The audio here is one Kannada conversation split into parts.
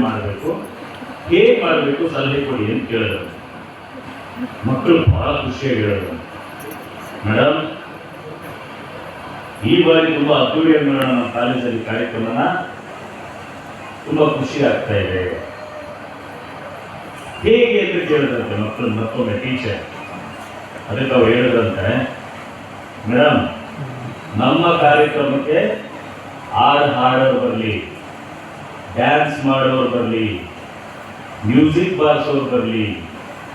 ಮಾಡಬೇಕು, ಹೇಗೆ ಮಾಡಬೇಕು ಸಲಹೆ ಕೊಡಿ ಅಂತ ಕೇಳಿದ್ರು. ಮಕ್ಕಳು ಬಹಳ ಖುಷಿಯಾಗಿ ಹೇಳಿದ್ರು, ಮೇಡಮ್ ಈ ಬಾರಿ ತುಂಬಾ ಅದ್ದೂರಿಯಾಗಿ ಮಾಡೋಣ ನಮ್ಮ ಕಾಲೇಜಲ್ಲಿ ಕಾರ್ಯಕ್ರಮನ, ತುಂಬಾ ಖುಷಿ ಆಗ್ತಾ ಇದೆ. ಹೇಗೆ ಅಂತ ಕೇಳಿದ್ರಂತೆ ಮಕ್ಕಳು. ಮತ್ತೊಮ್ಮೆ ಟೀಚರ್ ಅದಕ್ಕೆ ಅವ್ರು ಹೇಳಿದ್ರಂತೆ, ಮೇಡಮ್ ನಮ್ಮ ಕಾರ್ಯಕ್ರಮಕ್ಕೆ ಹಾಡೋರು ಬರಲಿ, ಡ್ಯಾನ್ಸ್ ಮಾಡೋರು ಬರಲಿ, ಮ್ಯೂಸಿಕ್ ಬಾರಿಸೋರು ಬರಲಿ,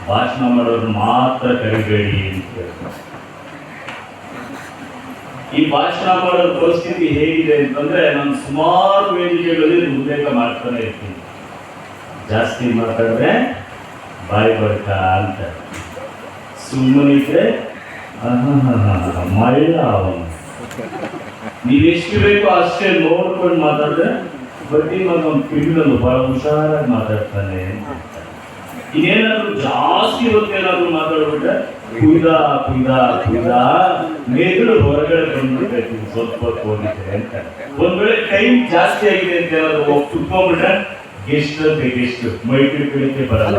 ಭಾಷಣ ಮಾಡೋರು ಮಾತ್ರ ಕರಿಬೇಡಿ ಅಂತ ಹೇಳ್ತಾರೆ. ಈ ಭಾಷಣ ಮಾಡೋ ಪರಿಸ್ಥಿತಿ ಹೇಗಿದೆ ಅಂತಂದ್ರೆ, ನಾನು ಸುಮಾರು ವೇದಿಕೆಗಳಲ್ಲಿ ಉಲ್ಲೇಖ ಮಾಡ್ತಾನೆ ಇರ್ತೀನಿ, ಜಾಸ್ತಿ ಮಾತಾಡಿದ್ರೆ ಬಾಯಿ ಬರ್ತಾ ಅಂತ, ಸುಮ್ಮನಿದ್ರೆ ಮೈಲ ಅವನು, ನೀವೆಷ್ಟು ಬೇಕೋ ಅಷ್ಟೇ ನೋಡ್ಕೊಂಡು ಮಾತಾಡಿದ್ರೆ ಬಡ್ಡಿ ಮಗ ಒಂದು ಪಿಡಿನಲ್ಲೂ ಬಹಳ ಹುಷಾರಾಗಿ ಮಾತಾಡ್ತಾನೆ ಅಂತ. ಇನ್ನೇನಾದ್ರು ಜಾಸ್ತಿ ಹೊತ್ತೇನಾದ್ರು ಮಾತಾಡ್ಬಿಟ್ರೆ ಕುಯ್ದ ಕುಯ್ದ ಕುಯ್ದ ಮೆದುಳು ಹೊರಗಡೆ ಬಂದ್ಬಿಟ್ಟೈತಿ, ಸ್ವಲ್ಪ ಹೊತ್ತು ಹೋಗಿದೆ ಅಂತ. ಒಂದ್ ವೇಳೆ ಟೈಮ್ ಜಾಸ್ತಿ ಆಗಿದೆ ಅಂತ ಏನಾದ್ರು ಹೋಗಿ ಕುತ್ಕೊಂಡ್ಬಿಟ್ರೆ ಗೆಸ್ಟ್ ಅಂತ ಗೆಸ್ಟ್ ಮೈತ್ರಿ ಪೀಳಿಕೆ ಬರಲ್ಲ.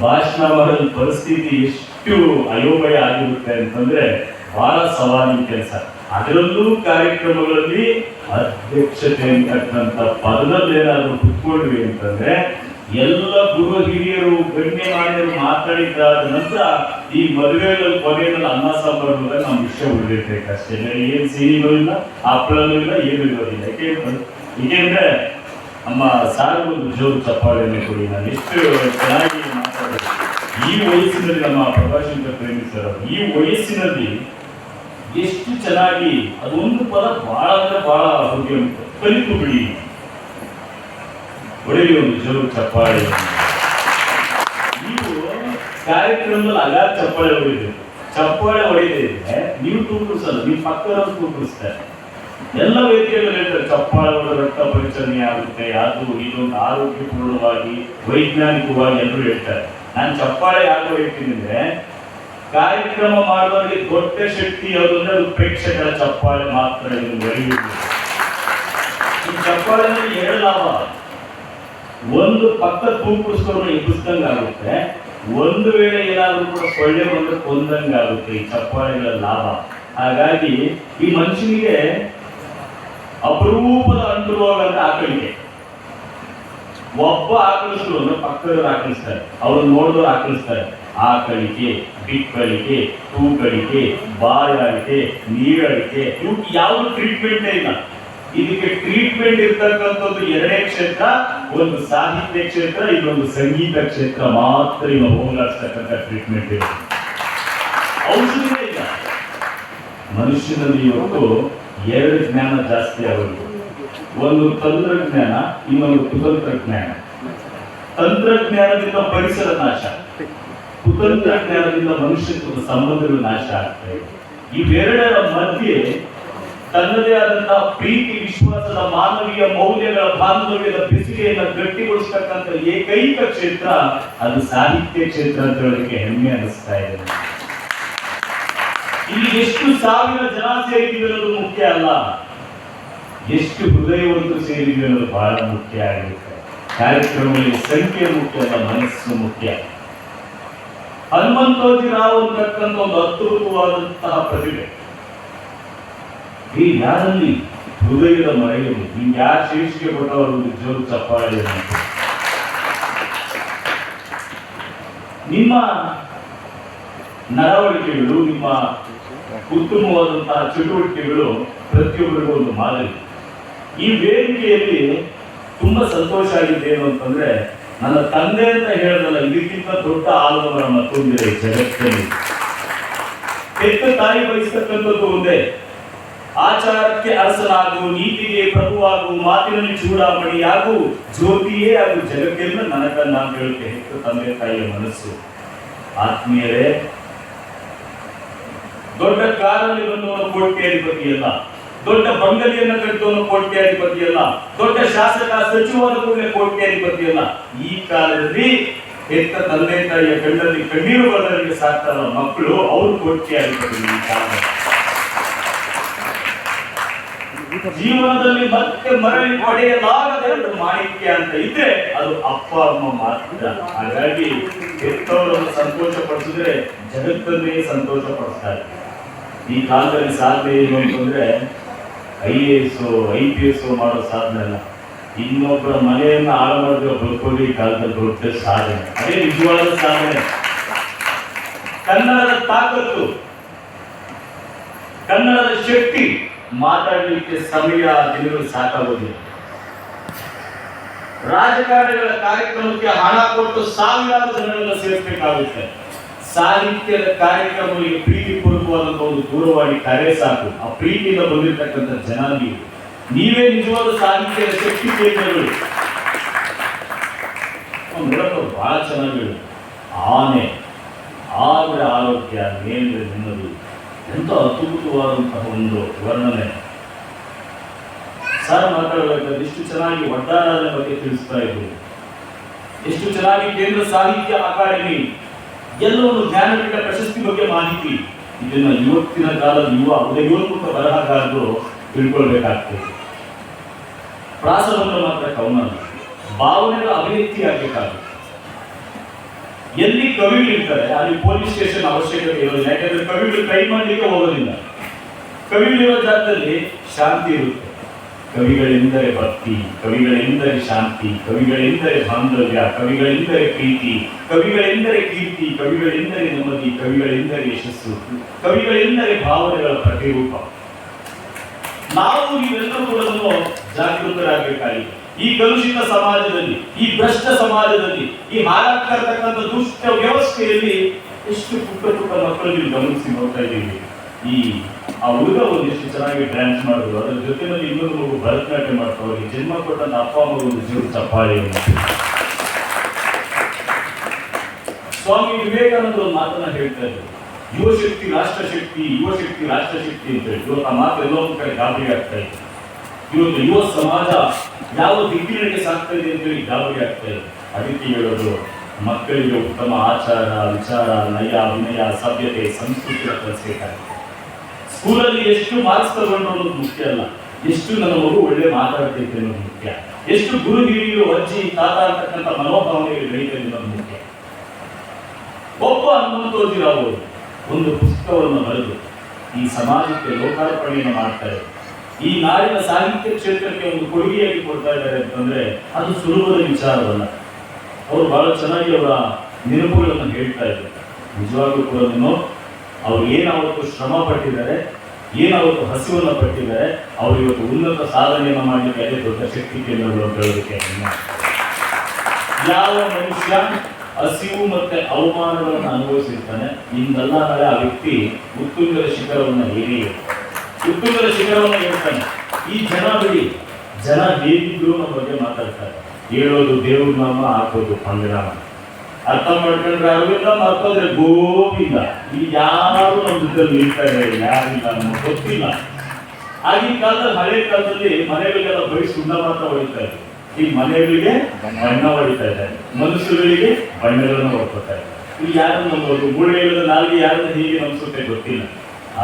ಭಾಷಣ ಮಾಡೋದ್ ಪರಿಸ್ಥಿತಿ ಎಷ್ಟು ಅಯೋಮಯ ಆಗಿರುತ್ತೆ ಅಂತಂದ್ರೆ ಬಹಳ ಸವಾಲಿನ ಕೆಲಸ. ಅದರಲ್ಲೂ ಕಾರ್ಯಕ್ರಮಗಳಲ್ಲಿ ಅಧ್ಯಕ್ಷತೆ ಅಂತಕ್ಕಂಥ ಪದದಲ್ಲಿ ಏನಾದ್ರು ಕುತ್ಕೊಂಡ್ವಿ ಅಂತಂದ್ರೆ ಎಲ್ಲ ಗುರು ಹಿರಿಯರು ಗಣ್ಯಮಾನ್ಯರು ಮಾತಾಡಿದ್ದಾದ ನಂತರ ಈ ಮದುವೆಗಳಲ್ಲಿ ಕೊನೆಯಲ್ಲಿ ಅನ್ನ ಸಾಂಬಾರು ನಮ್ಮ ವಿಷಯ ಉಳಿದಿರ್ತೈತೆ ಅಷ್ಟೇ. ಏನ್ ಸಿಹಿನೂ ಇಲ್ಲ, ಹಪ್ಪಳನೂ ಇಲ್ಲ, ಏನು ಇರೋದಿಲ್ಲ. ಏಕೆಂದ್ರೆ ನಮ್ಮ ಸಾರು ಒಂದು ಜೋರು ಚಪ್ಪಾಳೆಯನ್ನು ಕೊಡಿ. ನಾನು ಎಷ್ಟು ಚೆನ್ನಾಗಿ ಮಾತಾಡೋದು ಈ ವಯಸ್ಸಿನಲ್ಲಿ, ನಮ್ಮ ಪ್ರಭಾಶಂಕರ್ ಪ್ರೇಮಿ ಸರ್ ಅವರು ಈ ವಯಸ್ಸಿನಲ್ಲಿ ಎಷ್ಟು ಚೆನ್ನಾಗಿ ಅದೊಂದು ಪದ ಬಹಳ ಅಂದ್ರೆ ಬಹಳ ಹೋಗಿ ಉಂಟು. ಕಲಿತು ಬಿಡಿ, ಹೊಡೆಯಲಿ ಒಂದು ಜೋರು ಚಪ್ಪಾಳೆ. ನೀವು ಕಾರ್ಯಕ್ರಮದಲ್ಲಿ ಅಗಾಧ ಚಪ್ಪಾಳೆ ಹೊಡೆದಿದೆ, ಚಪ್ಪಾಳೆ ಹೊಡೆದಿದ್ರೆ ನೀವು ತೂಕರಿಸಲ್ಲ, ನೀವು ಪಕ್ಕದವ್ರು ತೂಕರಿಸ್ತಾರೆ. ಎಲ್ಲ ವೇದಿಕೆಗಳು ಹೇಳ್ತಾರೆ ಚಪ್ಪಾಳೆ ಹೊಡೆದ ರಕ್ತ ಪರಿಚಲನೆ ಆಗುತ್ತೆ, ಅದು ಇದೊಂದು ಆರೋಗ್ಯಪೂರ್ಣವಾಗಿ ವೈಜ್ಞಾನಿಕವಾಗಿ ಎಲ್ಲರೂ ಹೇಳ್ತಾರೆ. ನಾನು ಚಪ್ಪಾಳೆ ಯಾಕೆ ಹೇಳ್ತೀನಿ ಅಂದ್ರೆ, ಕಾರ್ಯಕ್ರಮ ಮಾಡುವವರಿಗೆ ದೊಡ್ಡ ಶಕ್ತಿ ಯಾವುದು ಅಂದ್ರೆ ಅದು ಪ್ರೇಕ್ಷಕರ ಚಪ್ಪಾಳೆ ಮಾತ್ರ. ಈ ಚಪ್ಪಾಳೆನಲ್ಲಿ ಎರಡು ಲಾಭ, ಒಂದು ಪಕ್ಕ ತೂಕರಿಸ್ಕೊಂಡು ಎಬ್ಬಿಸ್ದಂಗ ಆಗುತ್ತೆ, ಒಂದು ವೇಳೆ ಏನಾದ್ರೂ ಕೂಡ ಸೊಳ್ಳೆ ಬಂದ್ರೆ ಕೊಂದಂಗ ಆಗುತ್ತೆ ಈ ಚಪ್ಪಾಳೆಗಳ ಲಾಭ. ಹಾಗಾಗಿ ಈ ಮನುಷ್ಯನಿಗೆ ಅಪರೂಪದ ಅಂಟುರೋಗ ಅಂತ ಆಕಳಿಕೆ. ಒಬ್ಬ ಆಕಳಿಸ್ರು ಅಂದ್ರೆ ಪಕ್ಕದವ್ರು ಆಕಳಿಸ್ತಾರೆ, ಅವ್ರನ್ನ ನೋಡಿದವ್ರು ಆಕಳಿಸ್ತಾರೆ. ಆಕಳಿಕೆ, ಬಿಕ್ಕಳಿಕೆ, ತೂಕಳಿಕೆ, ಬಾಯಾರಿಕೆ, ನೀರಳಿಕೆ, ಇವಕ್ಕೆ ಯಾವ ಟ್ರೀಟ್ಮೆಂಟೇ ಇಲ್ಲ. ಇದಕ್ಕೆ ಟ್ರೀಟ್ಮೆಂಟ್ ಇರ್ತಕ್ಕಂಥದ್ದು ಎರಡೇ ಕ್ಷೇತ್ರ, ಒಂದು ಸಾಹಿತ್ಯ ಕ್ಷೇತ್ರ, ಇನ್ನೊಂದು ಸಂಗೀತ ಕ್ಷೇತ್ರ ಮಾತ್ರ. ಇನ್ನು ಹೋಗ್ಲಾಡ್ಸ್ತಕ್ಕಂಥ ಟ್ರೀಟ್ಮೆಂಟ್ ಇದೆ, ಔಷಧಿನೇ ಇಲ್ಲ. ಮನುಷ್ಯನಲ್ಲಿ ಇವತ್ತು ಎರಡು ಜ್ಞಾನ ಜಾಸ್ತಿ ಆಗೋದು, ಒಂದು ತಂತ್ರಜ್ಞಾನ, ಇನ್ನೊಂದು ಕುತಂತ್ರಜ್ಞಾನ. ತಂತ್ರಜ್ಞಾನದಿಂದ ಪರಿಸರ ನಾಶ, ಕುತಂತ್ರಜ್ಞಾನದಿಂದ ಮನುಷ್ಯತ್ವದ ಸಂಬಂಧಗಳು ನಾಶ ಆಗ್ತವೆ. ಇವೆರಡರ ಮಧ್ಯೆ ತನ್ನದೇ ಆದಂತಹ ಪ್ರೀತಿ, ವಿಶ್ವಾಸದ, ಮಾನವೀಯ ಮೌಲ್ಯಗಳ, ಬಾಂಧವ್ಯದ ಬೆಸುಗೆಯನ್ನು ಗಟ್ಟಿಗೊಳಿಸ್ತಕ್ಕಂಥ ಏಕೈಕ ಕ್ಷೇತ್ರ ಅದು ಸಾಹಿತ್ಯ ಕ್ಷೇತ್ರ ಅಂತ ಹೇಳೋದಕ್ಕೆ ಹೆಮ್ಮೆ ಅನಿಸ್ತಾ ಇದೆ. ಇಲ್ಲಿ ಎಷ್ಟು ಸಾವಿರ ಜನ ಸೇರಿದ್ದೀವಿ ಅನ್ನೋದು ಮುಖ್ಯ ಅಲ್ಲ, ಎಷ್ಟು ಹೃದಯವಂತರು ಸೇರಿದ್ದೀವಿ ಅನ್ನೋದು ಬಹಳ ಮುಖ್ಯ ಆಗಿರುತ್ತೆ. ಕಾರ್ಯಕ್ರಮದಲ್ಲಿ ಸಂಖ್ಯೆ ಮುಖ್ಯ ಅಲ್ಲ, ಮನಸ್ಸು ಮುಖ್ಯ. ಹನುಮಂತೋಜಿ ರಾವ್ ಅಂತಕ್ಕಂಥ ಒಂದು ಅದ್ಭುತವಾದಂತಹ ಪ್ರತಿಭೆ. ಈ ಯಾರಲ್ಲಿ ಹೃದಯದ ಮರೆಯಲ್ಲಿ ನಿಮ್ಗೆ ಯಾರು ಶೀರ್ಷಿಕೆ ಕೊಟ್ಟವರು ಜೋರು ಚಪ್ಪಾಳೆ. ನಿಮ್ಮ ನಡವಳಿಕೆಗಳು, ನಿಮ್ಮ ಉತ್ತಮವಾದಂತಹ ಚಟುವಟಿಕೆಗಳು ಪ್ರತಿಯೊಬ್ಬರಿಗೂ ಒಂದು ಮಾದರಿ. ಈ ವೇದಿಕೆಯಲ್ಲಿ ತುಂಬಾ ಸಂತೋಷ ಆಗಿದೆ ಏನು ಅಂತಂದ್ರೆ, ನನ್ನ ತಂದೆ ಅಂತ ಹೇಳೋದಲ್ಲ, ಇದಕ್ಕಿಂತ ದೊಡ್ಡ ಆಲೋವರ ಮತ್ತೊಂದಿದೆ ಜಗತ್ತಿನಲ್ಲಿ. ಹೆತ್ತ ತಾಯಿ ಬಯಸ್ತಕ್ಕಂಥದ್ದು ಒಂದೇ, ಆಚಾರಕ್ಕೆ ಅರಸನಾಗು, ನೀತಿಗೆ ಪ್ರಭುವಾಗು, ಮಾತಿನಲ್ಲಿ ಚೂಡಾಮಣಿಯಾಗು, ಜ್ಯೋತಿಯೇ ಆಗು ಜಗತ್ತೆಲ್ಲ ನನಗನ್ನ ಅಂತ ಹೇಳುತ್ತೆ ಹೆತ್ತ ತಂದೆ ತಾಯಿಯ ಮನಸ್ಸು. ಆತ್ಮೀಯರೇ, ದೊಡ್ಡ ಕಾರಲ್ಲಿ ಬಂದವನು ಕೋಟ್ಯಾಧಿಪತಿಯಲ್ಲ, ದೊಡ್ಡ ಬಂಗಲಿಯನ್ನ ಕಟ್ಟಿದವನು ಕೋಟ್ಯಾಧಿಪತಿಯಲ್ಲ, ದೊಡ್ಡ ಶಾಸಕ ಸಚಿವರ ಕೂಡಲೇ ಕೋಟ್ಯಾಧಿಪತಿಯಲ್ಲ. ಈ ಕಾಲದಲ್ಲಿ ಹೆತ್ತ ತಂದೆ ತಾಯಿಯ ಕಣ್ಣಲ್ಲಿ ಕಣ್ಣೀರು ಬರೋರಿಗೆ ಸಾಕ್ತಾರ ಮಕ್ಕಳು, ಅವರು ಕೋಟ್ಯಾಧಿಪತಿ. ಈ ಕಾಲದಲ್ಲಿ ಜೀವನದಲ್ಲಿ ಮತ್ತೆ ಮರಳಿ ಪಡೆಯಲಾಗದ ಮಾಣಿಕ್ಯ ಅಂತ ಇದ್ರೆ ಅದು ಅಪ್ಪ ಅಮ್ಮ ಮಾತ್ರ. ಹಾಗಾಗಿ ಹೆತ್ತವರನ್ನು ಸಂತೋಷ ಪಡಿಸಿದ್ರೆ ಜಗತ್ತನ್ನೇ ಸಂತೋಷ ಪಡಿಸ್ತಾರೆ. ಈ ಕಾಲದಲ್ಲಿ ಸಾಧನೆ ಏನು ಅಂತಂದ್ರೆ IAS IPS ಮಾಡೋ ಸಾಧನೆ ಅಲ್ಲ, ಇನ್ನೊಬ್ಬರ ಮನೆಯನ್ನ ಹಾಳು ಮಾಡಿದ್ರೆ ಬದುಕೋದು ಈ ಕಾಲದಲ್ಲಿ ದೊಡ್ಡ ಸಾಧನೆ. ಅದೇ ನಿಜವಾದ ಸಾಧನೆ. ಕನ್ನಡದ ತಾಕತ್ತು, ಕನ್ನಡದ ಶಕ್ತಿ ಮಾತಾಡಲಿಕ್ಕೆ ಸಮಯ ದಿನಗಳು ಸಾಕಾಗೋದಿಲ್ಲ. ರಾಜಕಾರಣಿಗಳ ಕಾರ್ಯಕ್ರಮಕ್ಕೆ ಹಣ ಕೊಟ್ಟು ಸಾವಿರಾರು ಜನರನ್ನ ಸೇರಿಸಬೇಕಾಗುತ್ತೆ. ಸಾಹಿತ್ಯದ ಕಾರ್ಯಕ್ರಮಗಳಿಗೆ ಪ್ರೀತಿಪೂರ್ವಕವಾದಂತಹ ಒಂದು ದೂರವಾಣಿ ಕರೆ ಸಾಕು. ಆ ಪ್ರೀತಿಯಿಂದ ಬಂದಿರತಕ್ಕಂಥ ಜನ ನೀವೇ ನಿಜವಾದ ಸಾಹಿತ್ಯದ ಶಕ್ತಿ ಕೇಂದ್ರಗಳು. ಬಹಳ ಚೆನ್ನಾಗಿ ಆನೆ ಆದ್ರೆ ಆರೋಗ್ಯ, ಮೇಲ್ರೆ ನೆಮ್ಮದಿ, ಎಂತ ಅದ್ಭುತವಾದಂತಹ ಒಂದು ವರ್ಣನೆ. ಸರ್ ಮಾತಾಡಬೇಕಾದ್ರೆ ಎಷ್ಟು ಚೆನ್ನಾಗಿ ಒಡ್ಡಾರದ ಬಗ್ಗೆ ತಿಳಿಸ್ತಾ ಇದ್ರು, ಎಷ್ಟು ಚೆನ್ನಾಗಿ ಕೇಂದ್ರ ಸಾಹಿತ್ಯ ಅಕಾಡೆಮಿ ಎಲ್ಲವನ್ನು ಜ್ಞಾನಪೀಠ ಪ್ರಶಸ್ತಿ ಬಗ್ಗೆ ಮಾಹಿತಿ. ಇದನ್ನ ಇವತ್ತಿನ ಕಾಲದ ಉದಯೋನ್ಮುಖ ಬರಹಗಾರರು ತಿಳ್ಕೊಳ್ಬೇಕಾಗ್ತದೆ. ಪ್ರಾಸವನ್ನು ಮಾತ್ರ ಕವನ, ಭಾವನೆಗಳ ಅಭಿವ್ಯಕ್ತಿ ಆಗಬೇಕಾಗುತ್ತೆ. ಎಲ್ಲಿ ಕವಿಗಳಿರ್ತಾರೆ ಅಲ್ಲಿ ಪೊಲೀಸ್ ಸ್ಟೇಷನ್ ಅವಶ್ಯಕತೆ ಇರೋದಿಲ್ಲ, ಯಾಕಂದ್ರೆ ಕವಿಗಳು ಟ್ರೈ ಮಾಡಲಿಕ್ಕೆ ಹೋಗೋದಿಲ್ಲ. ಕವಿಗಳಿರೋ ಜಾಗದಲ್ಲಿ ಶಾಂತಿ ಇರುತ್ತೆ. ಕವಿಗಳೆಂದರೆ ಭಕ್ತಿ, ಕವಿಗಳೆಂದರೆ ಶಾಂತಿ, ಕವಿಗಳೆಂದರೆ ಬಾಂಧವ್ಯ, ಕವಿಗಳೆಂದರೆ ಪ್ರೀತಿ, ಕವಿಗಳೆಂದರೆ ಕೀರ್ತಿ, ಕವಿಗಳೆಂದರೆ ನೆಮ್ಮದಿ, ಕವಿಗಳೆಂದರೆ ಯಶಸ್ಸು, ಕವಿಗಳೆಂದರೆ ಭಾವನೆಗಳ ಪ್ರತಿರೂಪ. ನಾವು ಇವೆಲ್ಲರೂ ಕೂಡ ಜಾಗೃತರಾಗಬೇಕಾಗಿದೆ. ಈ ಕಲುಷಿತ ಸಮಾಜದಲ್ಲಿ, ಈ ಭ್ರಷ್ಟ ಸಮಾಜದಲ್ಲಿ, ಈ ಹಾಳಾಗ್ತಾ ಇರತಕ್ಕಂಥ ದುಷ್ಟ ವ್ಯವಸ್ಥೆಯಲ್ಲಿ ಎಷ್ಟು ಪುಟ್ಟ ಮಕ್ಕಳಲ್ಲಿ ಗಮನಿಸಿ ನೋಡ್ತಾ ಇದ್ದೀವಿ. ಆ ಹುಡುಗ ಒಂದಿಷ್ಟು ಚೆನ್ನಾಗಿ ಡ್ಯಾನ್ಸ್ ಮಾಡೋದು, ಅದರ ಜೊತೆಯಲ್ಲಿ ಇನ್ನೊಂದು ಮಗು ಭರತನಾಟ್ಯ ಮಾಡ್ತಾವ್ರಿಗೆ ಜನ್ಮ ಕೊಟ್ಟಂತ ಅಪ್ಪ ಅಮ್ಮ ಒಂದು ಜೀವ ಚಪ್ಪಾಳೆ. ಸ್ವಾಮಿ ವಿವೇಕಾನಂದ ಒಂದು ಮಾತನ್ನ ಹೇಳ್ತಾ ಇದ್ರು, ಯುವಶಕ್ತಿ ರಾಷ್ಟ್ರಶಕ್ತಿ, ಯುವಶಕ್ತಿ ರಾಷ್ಟ್ರಶಕ್ತಿ ಅಂತ ಹೇಳಿ. ಇವತ್ತು ಆ ಮಾತು ಎಲ್ಲೋ ಒಂದು ಕಡೆ ಗಾಬರಿ ಆಗ್ತಾ ಇದೆ. ಇವತ್ತು ಯುವ ಸಮಾಜ ಯಾವ ದಿಕ್ಕಿನಡೆಗೆ ಸಾಕ್ತಾ ಇದೆ ಅಂತೇಳಿ ಗಾಬರಿ ಆಗ್ತಾ ಇದೆ. ಅದಕ್ಕೆ ಹೇಳೋದು, ಮಕ್ಕಳಿಗೆ ಉತ್ತಮ ಆಚಾರ ವಿಚಾರ, ನಯ ವಿನಯ ಸಭ್ಯತೆ ಸಂಸ್ಕೃತಿಯ ಕಲಿಸಬೇಕಾಗಿದೆ. ಸ್ಕೂಲಲ್ಲಿ ಎಷ್ಟು ಮಾರ್ಕ್ಸ್ ತಗೊಂಡು ಅನ್ನೋದು ಮುಖ್ಯ ಅಲ್ಲ, ಎಷ್ಟು ನನ್ನ ಮಗು ಒಳ್ಳೆ ಮಾತಾಡ್ತೈತೆ ಅನ್ನೋದು ಮುಖ್ಯ, ಎಷ್ಟು ಗುರು ಹಿರಿಯರು ಅಜ್ಜಿ ತಾತ ಅಂತಕ್ಕಂಥ ಮನೋಭಾವನೆಗಳು ಬೆಳೀತದೆ ಅನ್ನೋದು ಮುಖ್ಯ. ಒಬ್ಬ ಹನುಮಂತೋಜಿರಾವ್ ಒಂದು ಪುಸ್ತಕವನ್ನು ಬರೆದು ಈ ಸಮಾಜಕ್ಕೆ ಲೋಕಾರ್ಪಣೆಯನ್ನು ಮಾಡ್ತಾರೆ. ಈ ನಾಡಿನ ಸಾಹಿತ್ಯ ಕ್ಷೇತ್ರಕ್ಕೆ ಒಂದು ಕೊಡುಗೆಯಾಗಿ ಕೊಡ್ತಾ ಇದ್ದಾರೆ ಅಂತಂದ್ರೆ ಅದು ಸುಲಭದ ವಿಚಾರವಲ್ಲ. ಅವರು ಬಹಳ ಚೆನ್ನಾಗಿ ಅವರ ನೆನಪುಗಳನ್ನು ಹೇಳ್ತಾ ಇದ್ದಾರೆ. ನಿಜವಾಗ್ಲೂ ಕೂಡ ಅವ್ರು ಏನಾವತ್ತು ಶ್ರಮ ಪಟ್ಟಿದ್ದಾರೆ, ಏನಾವತ್ತು ಹಸಿವನ್ನು ಪಟ್ಟಿದ್ದಾರೆ, ಅವರು ಇವತ್ತು ಉನ್ನತ ಸಾಧನೆಯನ್ನು ಮಾಡಲಿಕ್ಕೆ ಅದೇ ದೊಡ್ಡ ಶಕ್ತಿ ಕೇಂದ್ರಗಳು ಅಂತ ಹೇಳೋದಕ್ಕೆ. ಯಾವ ಮನುಷ್ಯ ಹಸಿವು ಮತ್ತೆ ಅವಮಾನಗಳನ್ನು ಅನುಭವಿಸಿರ್ತಾನೆ, ಇಂದಲ್ಲ ನಾಳೆ ಆ ವ್ಯಕ್ತಿ ಉತ್ತುಂಗದ ಶಿಖರವನ್ನು ಉತ್ತುಂಗದ ಶಿಖರವನ್ನು ಹೇಳ್ತಾನೆ. ಈ ಜನ ಬಿಡಿ, ಜನ ಹೇಗಿದ್ರು ನಮ್ಮ ಬಗ್ಗೆ ಮಾತಾಡ್ತಾರೆ. ಹೇಳೋದು ದೇವ್ರ ನಾಮ, ಹಾಕೋದು ಪಂಗನಾಮ. ಅರ್ಥ ಮಾಡ್ಕೊಂಡ್ರೆ ಅರವಿಂದ, ಮರ್ತೋದ್ರೆ ಗೋವಿಂದ. ಇಲ್ಲಿ ಯಾರು ನಮ್ಮ ಜೊತೆಲಿ ನಿಲ್ತಾರೆ, ಯಾರಿಲ್ಲ ನಮ್ಗೆ ಗೊತ್ತಿಲ್ಲ. ಆಗಿನ ಕಾಲದಲ್ಲಿ, ಹಳೆ ಕಾಲದಲ್ಲಿ ಮನೆಗಳಿಗೆಲ್ಲ ಬರೀ ಸುಣ್ಣ ಮಾತ್ರ ಹೊಡಿತಾ ಇದ್ರು. ಈ ಮನೆಗಳಿಗೆ ಬಣ್ಣ ಹೊಡಿತಾ ಇದ್ದಾರೆ, ಮನುಷ್ಯರುಗಳಿಗೆ ಬಣ್ಣಗಳನ್ನು ಹೊಡ್ಕೊತಾ ಇದ್ದಾರೆ. ಇಲ್ಲಿ ಯಾರು ನಂಬೋದು, ಮೂಳೆಗಳ ನಾಲ್ಗೆ ಯಾರನ್ನ ಹೀಗೆ ನಂಬಿಸುತ್ತೆ ಗೊತ್ತಿಲ್ಲ.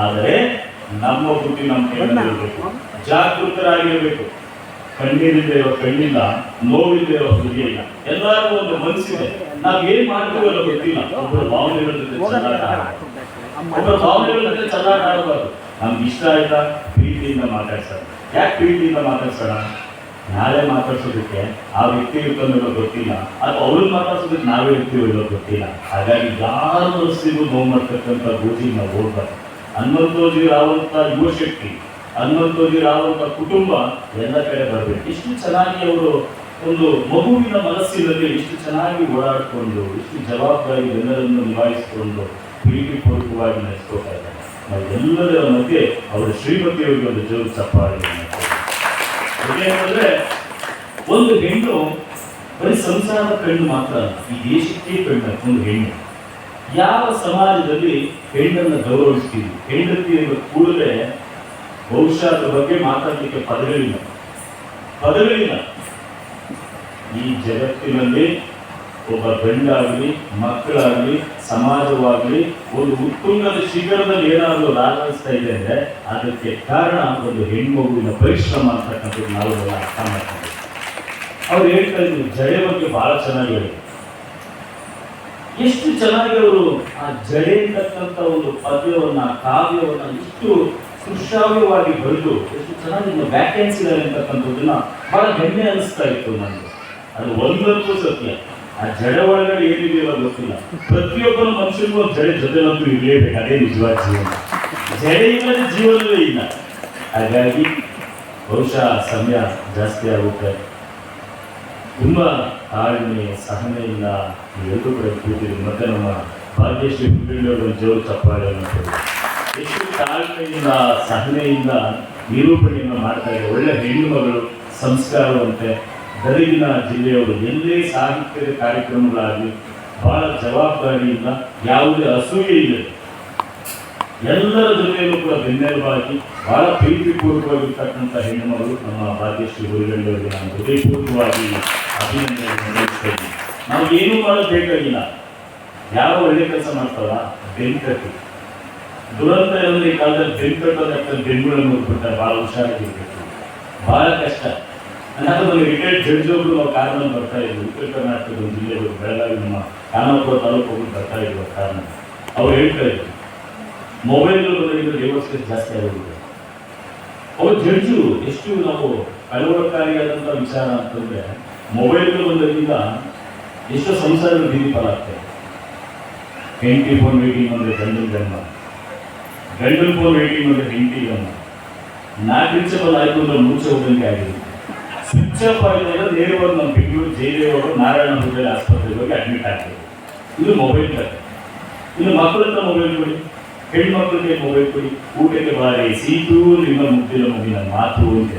ಆದರೆ ನಮ್ಮ ಬುದ್ಧಿ ನಮ್ಮ ಕೈಯಲ್ಲಿರಬೇಕು, ಜಾಗೃತರಾಗಿರಬೇಕು. ಕಣ್ಣೀರಿಲ್ಲದೆ ಇರೋ ಕಣ್ಣಿಲ್ಲ, ನೋವಿಲ್ಲದೆ ಇರೋ ಹೃದಯ ಇಲ್ಲ. ಎಲ್ಲರಿಗೂ ಒಂದು ಮನಸ್ಸಿದೆ, ನಾವ್ ಏನ್ ಮಾಡ್ತೀವೋ ಅಲ್ಲ ಗೊತ್ತಿಲ್ಲ. ಒಬ್ಬರ ಭಾವನೆಗಳ ಜೊತೆ ಚಲ್ಲಾಟ ಆಡಬಾರ್ದು. ನಮ್ಗೆ ಇಷ್ಟ ಆಯ್ತಾ ಪ್ರೀತಿಯಿಂದ ಮಾತಾಡ್ಸೋಣ. ಯಾಕೆ ಪ್ರೀತಿಯಿಂದ ಮಾತಾಡ್ಸೋಣ? ನಾಳೆ ಮಾತಾಡ್ಸೋದಕ್ಕೆ ಆ ವ್ಯಕ್ತಿ ಇರ್ತಾನೋ ಗೊತ್ತಿಲ್ಲ, ಅಥವಾ ಅವ್ರನ್ನ ಮಾತಾಡ್ಸೋದಕ್ಕೆ ನಾವೇ ಇರ್ತೀವೋ ಇಲ್ಲೋ ಗೊತ್ತಿಲ್ಲ. ಹಾಗಾಗಿ ಯಾರ ಮನಸ್ಸಿಗೂ ನೋವು ಮಾಡ್ತಕ್ಕಂಥ ಗೋಜಿಗೆ ನಾವು ಹೋಗ್ಬಾರ್ದು. ಹನುಮಂತೋಜಿರಾವಂತ ಯುವಶಕ್ತಿ, ಹನುಮಂತೋಜಿರಾವಂತ ಕುಟುಂಬ ಎಲ್ಲ ಕಡೆ ಬರಬೇಕು. ಇಷ್ಟು ಚೆನ್ನಾಗಿ ಅವರು ಒಂದು ಮಗುವಿನ ಮನಸ್ಸಿನಲ್ಲಿ ಇಷ್ಟು ಚೆನ್ನಾಗಿ ಓಡಾಡಿಕೊಂಡು, ಇಷ್ಟು ಜವಾಬ್ದಾರಿ ಎಲ್ಲರನ್ನು ನಿಭಾಯಿಸಿಕೊಂಡು ಪ್ರೀತಿಪೂರ್ವಕವಾಗಿ ನಡೆಸ್ಕೊತಾ ಇದ್ದಾರೆ. ನಾವು ಎಲ್ಲದರ ಮಧ್ಯೆ ಅವರ ಶ್ರೀಮತಿಯವರಿಗೆ ಒಂದು ಜೋರು ಚಪ್ಪಾಳೆ. ಯಾಕೆಂದ್ರೆ ಒಂದು ಹೆಣ್ಣು ಬರೀ ಸಂಸಾರದ ಕಣ್ಣು ಮಾತ್ರ ಅಲ್ಲ, ಈ ದೇಶಕ್ಕೆ ಕಣ್ಣು ಒಂದು ಹೆಣ್ಣು. ಯಾವ ಸಮಾಜದಲ್ಲಿ ಹೆಣ್ಣನ್ನು ಗೌರವಿಸ್ತೀವಿ, ಹೆಂಡತಿ ಎಂಬ ಕೂಡಲೇ ಬಹುಶಃ ಅದ್ರ ಬಗ್ಗೆ ಮಾತಾಡಲಿಕ್ಕೆ ಪದಗಳಿಲ್ಲ. ಈ ಜಗತ್ತಿನಲ್ಲಿ ಒಬ್ಬ ಗಂಡಾಗಲಿ, ಮಕ್ಕಳಾಗಲಿ, ಸಮಾಜವಾಗಲಿ ಒಂದು ಉತ್ತುಂಗದ ಶಿಖರದಲ್ಲಿ ಏನಾದರೂ ರಾಜಿಸ್ತಾ ಇದೆ ಅಂದ್ರೆ ಅದಕ್ಕೆ ಕಾರಣ ಒಂದು ಹೆಣ್ಮಗುವಿನ ಪರಿಶ್ರಮ ಅಂತಕ್ಕಂಥದ್ದು ನಾವೆಲ್ಲ ಅರ್ಥ ಮಾಡ್ತೀವಿ. ಅವ್ರು ಹೇಳ್ತಾ ಇದ್ರು ಜಡೆ ಬಗ್ಗೆ ಬಹಳ ಚೆನ್ನಾಗಿ ಹೇಳಿ. ಎಷ್ಟು ಚೆನ್ನಾಗಿ ಅವರು ಆ ಜಡೆ ಅಂತಕ್ಕಂಥ ಒಂದು ಪದ್ಯವನ್ನ ಕಾವ್ಯವನ್ನ ಇಷ್ಟು ಸುಶ್ರಾವ್ಯವಾಗಿ ಬರೆದು ಎಷ್ಟು ಚೆನ್ನಾಗಿ ವ್ಯಾಖ್ಯಾನಿಸಿದ್ದಾರೆ ಅಂತಕ್ಕಂಥದ್ದನ್ನ ಬಹಳ ಹೆಮ್ಮೆ ಅನಿಸ್ತಾ ಇತ್ತು ನನಗೆ. ಅದು ಒಂದಂತೂ ಸತ್ಯ, ಆ ಜಡೆ ಒಳಗಡೆ ಏನಿದೆಯಲ್ಲ ಗೊತ್ತಿಲ್ಲ. ಪ್ರತಿಯೊಬ್ಬನ ಮನುಷ್ಯನಿಗೂ ಒಂದು ಜಡೆ ಜೊತೆಲಂತೂ ಇರಲೇಬೇಕು, ಅದೇ ನಿಜವಾದ ಜೀವನ. ಜಡೆ ಇಲ್ಲದೆ ಜೀವನವೇ ಇಲ್ಲ. ಹಾಗಾಗಿ ಬಹುಶಃ ಸಮಯ ಜಾಸ್ತಿ ಆಗುತ್ತೆ. ತುಂಬಾ ತಾಳ್ಮೆ ಸಹನೆಯಿಂದ ಎಲ್ಲರೂ ಕೂಡ ಕೂತಿದ್ರು. ಮತ್ತೆ ನಮ್ಮ ಭಾಗ್ಯಶ್ರೀ ಹುಡುಗಿಯವರು ಜೋರು ಚಪ್ಪಾಳೆ ಎಷ್ಟು ತಾಳ್ಮೆಯಿಂದ ಸಹನೆಯಿಂದ ನಿರೂಪಣೆಯನ್ನು ಮಾಡ್ತಾರೆ. ಒಳ್ಳೆ ಹೆಣ್ಣು ಮಗಳು, ಸಂಸ್ಕಾರವಂತೆ, ಗದಗಿನ ಜಿಲ್ಲೆಯವರು ಎಲ್ಲೇ ಸಾಹಿತ್ಯದ ಕಾರ್ಯಕ್ರಮಗಳಾಗಲಿ ಬಹಳ ಜವಾಬ್ದಾರಿಯಿಂದ, ಯಾವುದೇ ಅಸೂಯೆ ಇಲ್ಲ, ಎಲ್ಲರ ಜೊತೆಯಲ್ಲೂ ಕೂಡ ಬೆನ್ನೆಲುಬಾಗಿ ಬಹಳ ಪ್ರೀತಿಪೂರ್ವಕವಾಗಿರ್ತಕ್ಕಂಥ ಹೆಣ್ಣು ಮಗಳು ನಮ್ಮ ಭಾಗ್ಯಶ್ರೀ ಹುಡುಗರಿಗೆ ನಾನು ಹೃದಯಪೂರ್ವಕವಾಗಿ ಅಭಿನಂದನೆ ನಡೆಸ್ತಾ ಇದ್ದೀನಿ. ನಾವು ಏನೂ ಮಾಡಬೇಕಾಗಿಲ್ಲ. ಯಾವ ಒಳ್ಳೆ ಕೆಲಸ ಮಾಡ್ತಾರ ಬೆಂಕಟ್ಟು ದುರಂತ ಏನಂದ್ರೆ ಈ ಕಾಲದಲ್ಲಿ ಬೆಂಕಟ್ಟು ಬೆಂಗಳೂರನ್ನು ಹೋಗ್ಬಿಡ್ತಾರೆ. ಬಹಳ ಹುಷಾರಾಗಿರ್ಬೇಕು, ಬಹಳ ಕಷ್ಟ. ನನಗೆ ರಿಟೈರ್ಡ್ ಜಡ್ಜ್ ಒಬ್ರು ನಾವು ಕಾರಣ ಬರ್ತಾ ಇದ್ರು. ಉತ್ತರ ಕರ್ನಾಟಕದ ಒಂದು ಜಿಲ್ಲೆಗಳು ಬೆಳಗಾವಿ ನಮ್ಮ ಖಾನಾಪುರ ತಾಲೂಕು ಹೋಗಿ ಬರ್ತಾ ಇದ್ರು ಕಾರಣ. ಅವ್ರು ಹೇಳ್ತಾ ಇದ್ರು ಮೊಬೈಲ್ ಡಿವೋರ್ಸ್ ಕೇಸ್ ಜಾಸ್ತಿ ಆಗೋಗಿದೆ. ಅವ್ರು ಜಡ್ಜು ಎಷ್ಟು ನಾವು ಕಳವಳಕಾರಿಯಾದಂಥ ವಿಚಾರ ಅಂತಂದ್ರೆ ಮೊಬೈಲ್ ಬಂದರಿಂದ ಎಷ್ಟೋ ಸಂಸಾರಗಳು ಬೀದಿಪಾಲಾಗ್ತವೆ. ಹೆಂಡತಿ ಫೋನ್ ವೇಟಿಂಗ್ ಅಂದರೆ ಗಂಡನ ಗಂಡ, ಗಂಡನ ಫೋನ್ ವೇಟಿಂಗ್ ಅಂದರೆ ಹೆಂಡತಿ ಗಂಡ. 4 ನಿಮಿಷ ಆಯ್ತು ಅಂದ್ರೆ ಮುಂಚೆ ಹೋಗಂಗೆ ಆಗಿದೆ. ಸ್ವಿಚ್ ಆಫ್ ಆಗಿದ್ರೆ ನೇರವಾಗಿ ನಮ್ಮ ಬೆಂಗಳೂರು ಜೈಲಿಯವರು ನಾರಾಯಣ ಹೋಟೆಲ್ ಆಸ್ಪತ್ರೆಗೆ ಹೋಗಿ ಅಡ್ಮಿಟ್ ಆಗ್ತದೆ. ಇದು ಮೊಬೈಲ್ ಕತೆ. ಇನ್ನು ಮಕ್ಕಳ ಹತ್ರ ಮೊಬೈಲ್ ಕೊಡಿ, ಹೆಣ್ಮಕ್ಳಿಗೆ ಮೊಬೈಲ್ ಕೊಡಿ, ಊಟಕ್ಕೆ ಬಾರಿ ಸೀಟು ನಿಮ್ಮ ಮುಗ್ದಿಲ್ಲ ಮಗುವಿನ ಮಾತು ಅಂತ.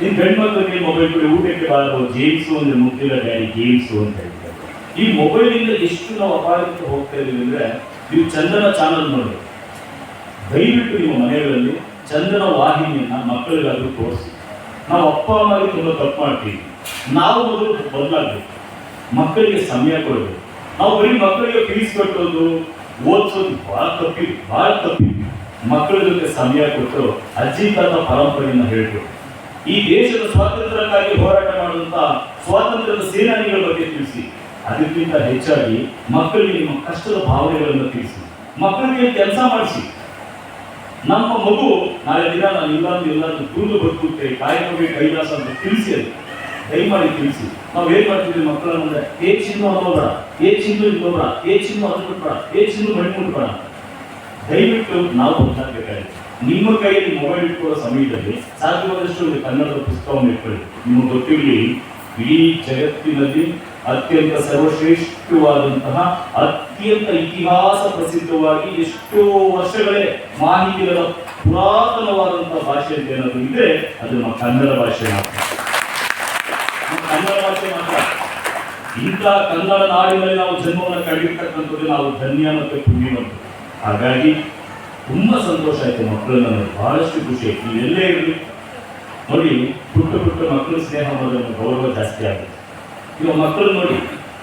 ಇನ್ನು ಗಂಡು ಮಕ್ಕಳಿಗೆ ಮೊಬೈಲ್ ಕೊಡಿ, ಊಟಕ್ಕೆ ಬಾರೋ ಗೇಮ್ಸು ಅಂದ್ರೆ ಮುಗ್ದಿಲ್ಲ ಡ್ಯಾಡಿ ಗೇಮ್ಸು ಅಂತ ಹೇಳ್ತಾರೆ. ಈ ಮೊಬೈಲಿಂದ ಎಷ್ಟು ನಾವು ಅಪಾಯಕ್ಕೆ ಹೋಗ್ತಾ ಇದೀವಿ ಅಂದ್ರೆ, ನೀವು ಚಂದನ ಚಾನಲ್ ನೋಡಿ, ದಯವಿಟ್ಟು ನಿಮ್ಮ ಮನೆಗಳಲ್ಲಿ ಚಂದನ ವಾಹಿನಿಯನ್ನ ಮಕ್ಕಳಿಗಾದ್ರೂ ತೋರಿಸಿ. ನಾವು ಅಪ್ಪ ಅಮ್ಮಗೆ ತುಂಬ ತಪ್ಪು ಮಾಡ್ತೀವಿ. ನಾವು ಮೊದಲು ಬದಲಾಗಬೇಕು, ಮಕ್ಕಳಿಗೆ ಸಮಯ ಕೊಡಬೇಕು. ನಾವು ಬರೀ ಮಕ್ಕಳಿಗೆ ಫೀಸ್ ಕಟ್ಟೋದು ಓದಿಸೋದು ಬಹಳ ತಪ್ಪಿ ಮಕ್ಕಳ ಜೊತೆ ಸಮಯ ಕೊಟ್ಟು ಅಜ್ಜಿ ತಾತ ಪರಂಪರೆಯನ್ನು ಹೇಳ್ಬೇಕು. ಈ ದೇಶದ ಸ್ವಾತಂತ್ರ್ಯಕ್ಕಾಗಿ ಹೋರಾಟ ಮಾಡುವಂತ ಸ್ವಾತಂತ್ರ್ಯದ ಸೇನಾನಿಗಳ ಬಗ್ಗೆ ತಿಳಿಸಿ. ಅದಕ್ಕಿಂತ ಹೆಚ್ಚಾಗಿ ಮಕ್ಕಳಿಗೆ ನಿಮ್ಮ ಕಷ್ಟದ ಭಾವನೆಗಳನ್ನು ತಿಳಿಸಿ, ಮಕ್ಕಳಿಗೆ ಕೆಲಸ ಮಾಡಿಸಿ. ನಮ್ಮ ಮಗು ನಾಳೆ ದಿನ ನಾನು ಇಲ್ಲಾಂದ್ರೆ ದುರ್ದು ಬದುಕುತ್ತೆ, ಕಾಯಕವೇ ಕೈಲಾಸ ಅಂತ ತಿಳಿಸಿ. ಅದು ದಯಮಾಡಿ ತಿಳಿಸಿ. ನಾವು ಏನ್ ಮಾಡ್ತೀವಿ ಮಕ್ಕಳನ್ನ, ಚಿನ್ನು ಅನ್ನೋಬೇಡ, ಚಿನ್ನು ಇನ್ನೋಬೇಡ, ಚಿನ್ನು ಅದು ಬಿಟ್ಬೇಡ, ಚಿನ್ನು ಮಣ್ಣು ಮುಟ್ಬೇಡ. ದಯವಿಟ್ಟು ನಾವು ಬದಲಾಗಬೇಕಾಗಿದೆ. ನಿಮ್ಮ ಕೈಯಲ್ಲಿ ಮೊಬೈಲ್ ಇಟ್ಕೊಳ್ಳೋ ಸಮಯದಲ್ಲಿ ಸಾಧ್ಯವಾದಷ್ಟು ಒಂದು ಕನ್ನಡದ ಪುಸ್ತಕವನ್ನು ಇಟ್ಕೊಳ್ಳಿ. ನಿಮಗೆ ಗೊತ್ತಿರಲಿ, ಇಡೀ ಜಗತ್ತಿನಲ್ಲಿ ಅತ್ಯಂತ ಸರ್ವಶ್ರೇಷ್ಠವಾದಂತಹ, ಅತ್ಯಂತ ಇತಿಹಾಸ ಪ್ರಸಿದ್ಧವಾಗಿ ಎಷ್ಟೋ ವರ್ಷಗಳೇ ಮಾಹಿತಿಗಳ ಪುರಾತನವಾದಂತಹ ಭಾಷೆ ಅಂತ ಏನಾದರೂ ಇದ್ರೆ ಅದು ನಮ್ಮ ಕನ್ನಡ ಭಾಷೆ ಮಾತ್ರ. ಕನ್ನಡ ಭಾಷೆ ಮಾತ್ರ. ಇಂಥ ಕನ್ನಡ ನಾಡಿನಲ್ಲಿ ನಾವು ಜನ್ಮವನ್ನು ಕಂಡಿರ್ತಕ್ಕಂಥದ್ದು ನಾವು ಧನ್ಯ ಮತ್ತು ಪುಣ್ಯವಂತರು. ಹಾಗಾಗಿ ತುಂಬಾ ಸಂತೋಷ ಆಯ್ತು ಮಕ್ಕಳನ್ನ ನೋಡಿ, ಬಹಳಷ್ಟು ಖುಷಿ ಆಯ್ತು. ನೀವು ಎಲ್ಲೇ ಇರಲಿ ನೋಡಿ, ಪುಟ್ಟ ಮಕ್ಕಳು ಸ್ನೇಹ ಮಾಡೋದ್ರ ಗೌರವ ಜಾಸ್ತಿ ಆಗುತ್ತೆ. ಇವಾಗ ಮಕ್ಕಳು ನೋಡಿ,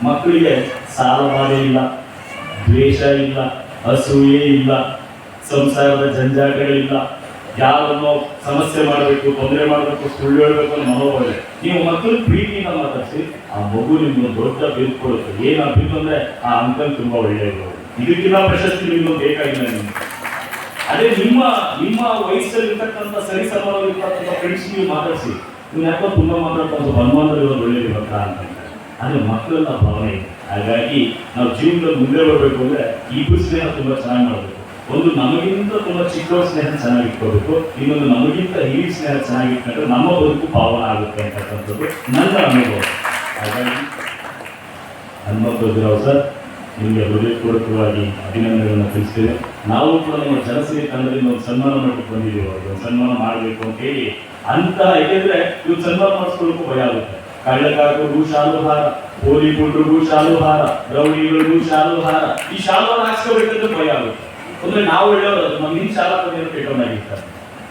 ಮಕ್ಕಳಿಗೆ ಸಾಲಬಾಧೆ ಇಲ್ಲ, ದ್ವೇಷ ಇಲ್ಲ, ಅಸೂಯೆ ಇಲ್ಲ, ಸಂಸಾರದ ಜಂಜಾಟಗಳಿಲ್ಲ, ಯಾರನ್ನೋ ಸಮಸ್ಯೆ ಮಾಡಬೇಕು, ತೊಂದರೆ ಮಾಡಬೇಕು, ಸುಳ್ಳು ಹೇಳಬೇಕು ಅನ್ನೋ ಮನೋಭಾವ. ನೀವು ಮಕ್ಕಳು ಪ್ರೀತಿಯಿಂದ ಮಾತಾಡಿಸಿ, ಆ ಮಗು ನಿಮ್ಗೆ ದೊಡ್ಡ ಬಿಲ್ ಕೊಡುತ್ತೆ. ಏನು ಬಿಲ್ ಅಂದ್ರೆ ಆ ಅಂಕಲ್ ತುಂಬಾ ಒಳ್ಳೆಯದು, ಇದಕ್ಕಿಂತ ಪ್ರಶಸ್ತಿ ನಿಮ್ಗೆ ಬೇಕಾಗಿಲ್ಲ. ನಿಮ್ಗೆ ಅದೇ ನಿಮ್ಮ ವಯಸ್ಸಲ್ಲಿರ್ತಕ್ಕಂಥ ಸರಿ ಸಮಾನವಾಗಿರ್ತಕ್ಕಂಥ ಫ್ರೆಂಡ್ಸ್ ನೀವು ಮಾತಾಡಿಸಿ, ನೀವು ಯಾಕೋ ತುಂಬಾ ಮಾತಾಡ್ತಾ ಹನುಮಾನದಲ್ಲಿ ಒಂದು ಒಳ್ಳೆಯದಿರತ್ತ ಅಂತ. ಆದರೆ ಮಕ್ಕಳೆಲ್ಲ ಭಾವನೆ ಇದೆ. ಹಾಗಾಗಿ ನಾವು ಜೀವನದಲ್ಲಿ ಮುಂದೆ ಬರಬೇಕು ಅಂದ್ರೆ ಇಬ್ಬರು ಸ್ನೇಹ ತುಂಬಾ ಚೆನ್ನಾಗಿ ಮಾಡಬೇಕು. ಒಂದು ನಮಗಿಂತ ತುಂಬಾ ಚಿಕ್ಕವರ ಸ್ನೇಹ ಚೆನ್ನಾಗಿ ಇಟ್ಕೋಬೇಕು, ಇನ್ನೊಂದು ನಮಗಿಂತ ಹಿರಿಯ ಸ್ನೇಹ ಚೆನ್ನಾಗಿ ಇಟ್ಕೊಂಡ್ರೆ ನಮ್ಮ ಬದುಕು ಪಾವನ ಆಗುತ್ತೆ ಅಂತಕ್ಕಂಥದ್ದು ನನ್ನ ಅನುಭವ. ಹಾಗಾಗಿ ಹನುಮಂತರಾವ್ ಸರ್, ನಿಮಗೆ ಹೃದಯಪೂರ್ವಕವಾಗಿ ಅಭಿನಂದನೆಗಳನ್ನು ತಿಳಿಸ್ತೇವೆ. ನಾವು ಕೂಡ ನಮ್ಮ ಜನಸೇವೆ ತಂಡದಿಂದ ಒಂದು ಸನ್ಮಾನ ಮಾಡಲಿಕ್ಕೆ ಬಂದಿದ್ದೀವಿ. ಒಂದು ಸನ್ಮಾನ ಮಾಡಬೇಕು ಅಂತ ಹೇಳಿ ಅಂತ. ಯಾಕೆಂದ್ರೆ ಇವ್ರು ಸನ್ಮಾನ ಮಾಡಿಸ್ಕೊಳ್ಳೋಕ್ಕೂ ಭಯ ಆಗುತ್ತೆ. ಕಳ್ಳಕಾರರಿಗೂ ಶಾಲುಹಾರ, ಹೋಲಿ ಪುಂಡ್ರಿಗೂ ಶಾಲುಹಾರ, ರೌಡಿಗಳಿಗೂ ಶಾಲುಹಾರ, ಈ ಶಾಲುಹಾರ ಹಾಕ್ಸ್ಕೋಬೇಕಂದ್ರೆ ಭಯ ಆಗುತ್ತೆ. ಅಂದ್ರೆ ನಾವು ಹೇಳೋರು ನಮ್ಮ ಶಾಲಾ ಪದವಿಯನ್ನು ಪೇಟೊಂಡಾಗಿರ್ತಾರೆ.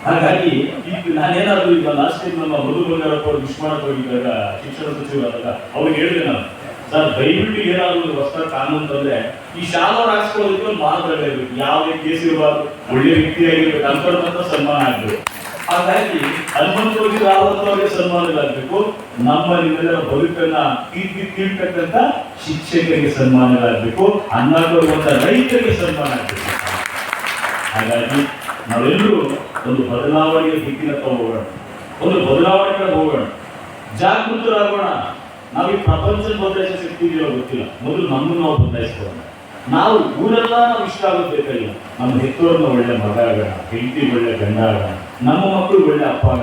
ಹಾಗಾಗಿ ಈಗ ನಾನೇನಾದ್ರು ಈಗ ಲಾಸ್ಟ್ ಟೈಮ್ ನಮ್ಮ ಮಧು ಬಂಗಾರಪ್ಪ ಅವರು ವಿಶ್ವನಾಥ್ ಹೋಗಿದ್ದಾಗ ಶಿಕ್ಷಣ ಸಚಿವರಾದಾಗ ಅವ್ರಿಗೆ ಹೇಳಿದೆ ನಾನು, ಸರ್ ದಯವಿಟ್ಟು ಏನಾದ್ರು ಹೊಸ ಕಾನೂನು ತಂದ್ರೆ ಈ ಶಾಲಾ ಹಾಕ್ಸ್ಕೊಳ್ಳೋದಕ್ಕೆ ಒಂದು ಮಾನದಂಡ ಇರಬೇಕು. ಯಾವುದೇ ಕೇಸ್ ಇರಬಾರ್ದು, ಒಳ್ಳೆ ವ್ಯಕ್ತಿಯಾಗಿರ್ಬೇಕು, ಅಂತ ಸನ್ಮಾನ ಆಗ್ಬೇಕು. ಹಾಗಾಗಿ ಹನುಮಂತೋಜಿ ರಾವತ್ ಅವರಿಗೆ ಸನ್ಮಾನಗಳಾಗಬೇಕು. ನಮ್ಮ ನಿಮ್ಮೆಲ್ಲರ ಬದುಕನ್ನ ತೀರ್ತಕ್ಕಂಥ ಶಿಕ್ಷಕರಿಗೆ ಸನ್ಮಾನಗಳಾಗಬೇಕು. ಅನ್ನ ಕೊಡುವಂತ ರೈತರಿಗೆ ಸನ್ಮಾನ ಆಗಬೇಕು. ಹಾಗಾಗಿ ನಾವೆಲ್ಲರೂ ಒಂದು ಬದಲಾವಣೆಯ ದಿಕ್ಕಿನತ್ತ ಹೋಗೋಣ, ಒಂದು ಬದಲಾವಣೆ ಕಡೆ ಹೋಗೋಣ, ಜಾಗೃತರಾಗೋಣ. ನಾವು ಈ ಪ್ರಪಂಚ ಬದಲಾಯಿಸೋ ಶಕ್ತಿ ಇದೆಯೋ ಗೊತ್ತಿಲ್ಲ, ಮೊದಲು ನಮ್ಮನ್ನು ನಾವು ಬದಲಾಯಿಸ್ಕೊಳ್ಳೋಣ. ನಾವು ಊರೆಲ್ಲ ನಾವು ಇಷ್ಟ ಆಗೋದು ನಮ್ಮ ಹೆತ್ತೋರನ್ನ ಒಳ್ಳೆ ಮಗ ಆಗೋಣ, ಹೆಂಡತಿ ಒಳ್ಳೆ ಗಂಡ ಆಗೋಣ, ನಮ್ಮ ಮಕ್ಕಳು ಒಳ್ಳೆ ಅಪ್ಪ ಆಗೋಣ.